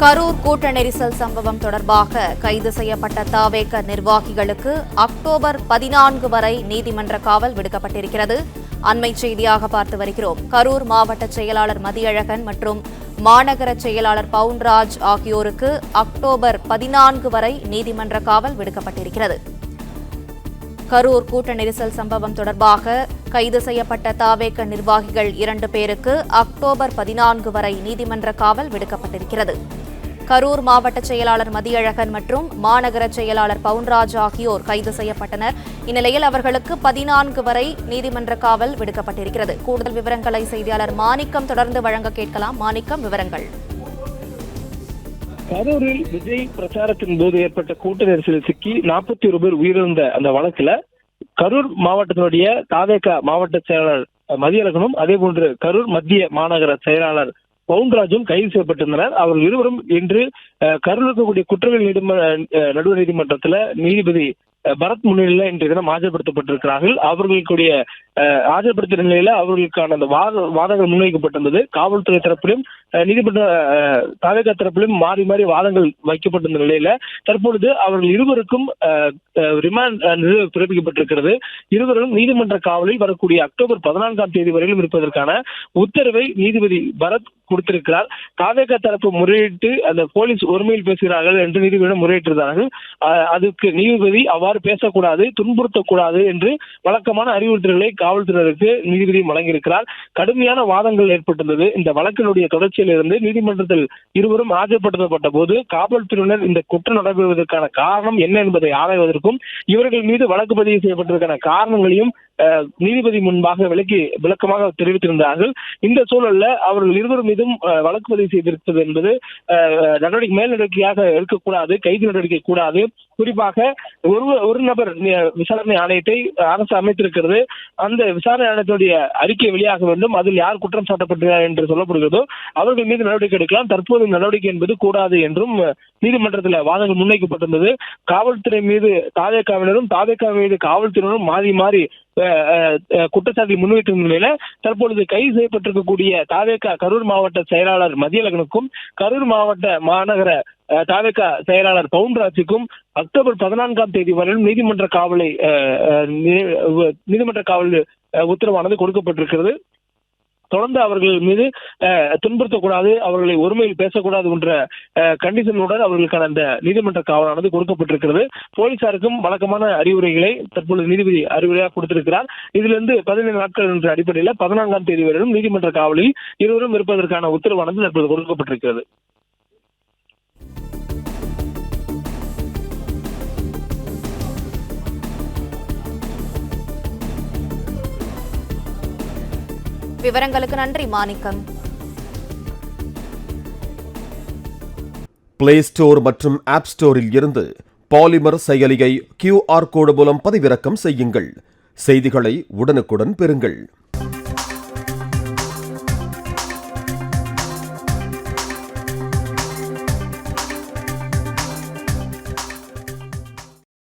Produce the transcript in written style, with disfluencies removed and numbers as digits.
கரூர் கூட்ட நெரிசல் சம்பவம் தொடர்பாக கைது செய்யப்பட்ட தவேக நிர்வாகிகளுக்கு அக்டோபர் 14 வரை நீதிமன்ற காவல் விடுக்கப்பட்டிருக்கிறது. அண்மை செய்தியாக பார்த்து வருகிறோம். கரூர் மாவட்ட செயலாளர் மதியழகன் மற்றும் மாநகர செயலாளர் பவுன்ராஜ் ஆகியோருக்கு அக்டோபர் 14 வரை நீதிமன்ற காவல் விடுக்கப்பட்டிருக்கிறது. கரூர் கூட்ட நெரிசல் சம்பவம் தொடர்பாக கைது செய்யப்பட்ட தவேக நிர்வாகிகள் 2 பேருக்கு அக்டோபர் 14 வரை நீதிமன்ற காவல் விடுக்கப்பட்டிருக்கிறது. கரூர் மாவட்ட செயலாளர் மதியழகன் மற்றும் மாநகர செயலாளர் பவுன்ராஜ் ஆகியோர் கைது செய்யப்பட்டனர். இந்நிலையில் அவர்களுக்கு 14 வரை நீதிமன்ற காவல் விடுக்கப்பட்டிருக்கிறது. கூடுதல் விவரங்களை செய்தியாளர் மாணிக்கம் தொடர்ந்து வழங்க கேட்கலாம். மாணிக்கம், விவரங்கள். கரூரில் விஜய் பிரச்சாரத்தின் போது ஏற்பட்ட கூட்ட நெரிசலில் சிக்கி 41 பேர் உயிரிழந்த அந்த வழக்குல கரூர் மாவட்டத்தினுடைய தவேக மாவட்ட செயலாளர் மதியழகனும் அதேபோன்று கரூர் மத்திய மாநகர செயலாளர் பவுன்ராஜும் கைது செய்யப்பட்டிருந்தனர். அவர்கள் இருவரும் இன்று கரூர் இருக்கக்கூடிய குற்றவியல் நடுவர் நீதிமன்றத்தில் நீதிபதி பரத் முன்னிலையில் இன்றைய தினம் ஆஜர்படுத்தப்பட்டிருக்கிறார்கள். அவர்களுடைய ஆஜர்படுத்திய நிலையில அவர்களுக்கான அந்த வாதங்கள் முன்வைக்கப்பட்டிருந்தது. காவல்துறை தரப்பிலும் நீதிமன்ற தவேக தரப்பிலும் மாறி மாறி வாதங்கள் வைக்கப்பட்டிருந்த நிலையில தற்பொழுது அவர்கள் இருவருக்கும் ரிமாண்ட் பிறப்பிக்கப்பட்டிருக்கிறது. இருவரும் நீதிமன்ற காவலில் வரக்கூடிய அக்டோபர் 14ஆம் தேதி வரையிலும் இருப்பதற்கான உத்தரவை நீதிபதி பரத் கொடுத்திருக்கிறார். தவேக தரப்பு முறையிட்டு அந்த போலீஸ் ஒருமையில் பேசுகிறார்கள் என்று நீதிபதியிடம் முறையிட்டிருந்தார்கள். அதுக்கு நீதிபதி அவ்வாறு பேசக்கூடாது, துன்புறுத்தக்கூடாது என்று வழக்கமான அறிவுறுத்தல்களை காவல்துறையினருக்கு நீதிபதி வழங்கியிருக்கிறார். கடுமையான வாதங்கள் ஏற்பட்டிருந்தது. இந்த வழக்கினுடைய தொடர்ச்சியிலிருந்து நீதிமன்றத்தில் இருவரும் ஆஜர்படுத்தப்பட்ட போது காவல்துறையினர் இந்த குற்றம் நடைபெறுவதற்கான காரணம் என்ன என்பதை ஆராய்வதற்கும் இவர்கள் மீது வழக்கு பதிவு செய்யப்பட்டிருக்கிற காரணங்களையும் நீதிபதி முன்பாக விளக்கமாக தெரிவித்திருந்தார்கள். இந்த சூழல்ல அவர்கள் இருவர் மீதும் வழக்கு பதிவு செய்திருப்பது என்பது மேல் நடவடிக்கையாக எடுக்கக்கூடாது, கைது நடவடிக்கை கூடாது. குறிப்பாக ஒரு நபர் விசாரணை ஆணையத்தை அரசு அமைத்திருக்கிறது. அந்த விசாரணை ஆணையத்தினுடைய அறிக்கை வெளியாக வேண்டும். அதில் யார் குற்றம் சாட்டப்பட்டார் என்று சொல்லப்படுகிறதோ அவர்கள் மீது நடவடிக்கை எடுக்கலாம். தற்போது நடவடிக்கை என்பது கூடாது என்றும் நீதிமன்றத்தில் வாதங்கள் முன்வைக்கப்பட்டிருந்தது. காவல்துறை மீது தவேகாவினரும் தவேக மீது காவல்துறையினரும் மாறி மாறி குற்றச்சாட்டை முன்வைத்திருந்த நிலையில தற்பொழுது கைது செய்யப்பட்டிருக்கக்கூடிய தவேக கரூர் மாவட்ட செயலாளர் மதியழகனுக்கும் கரூர் மாவட்ட மாநகர தவேக செயலாளர் பவுன்ராஜுக்கும் அக்டோபர் 14ஆம் தேதி வரையிலும் நீதிமன்ற காவல் உத்தரவானது கொடுக்கப்பட்டிருக்கிறது. தொடர்ந்து அவர்கள் மீது துன்புறுத்தக்கூடாது, அவர்களை ஒருமையில் பேசக்கூடாது என்ற கண்டிஷனுடன் அவர்களுக்கான அந்த நீதிமன்ற காவலானது கொடுக்கப்பட்டிருக்கிறது. போலீசாருக்கும் வழக்கமான அறிவுரைகளை தற்பொழுது நீதிபதி அறிவுரையாக கொடுத்திருக்கிறார். இதிலிருந்து 15 நாட்கள் என்ற அடிப்படையில் 14ஆம் தேதி வரையிலும் நீதிமன்ற காவலில் இருவரும் இருப்பதற்கான உத்தரவானது தற்போது கொடுக்கப்பட்டிருக்கிறது. விவரங்களுக்கு நன்றி மாணிக்கம். பிளே ஸ்டோர் மற்றும் ஆப் ஸ்டோரில் இருந்து பாலிமர் செயலியை QR கோடு மூலம் பதிவிறக்கம் செய்யுங்கள். செய்திகளை உடனுக்குடன் பெறுங்கள்.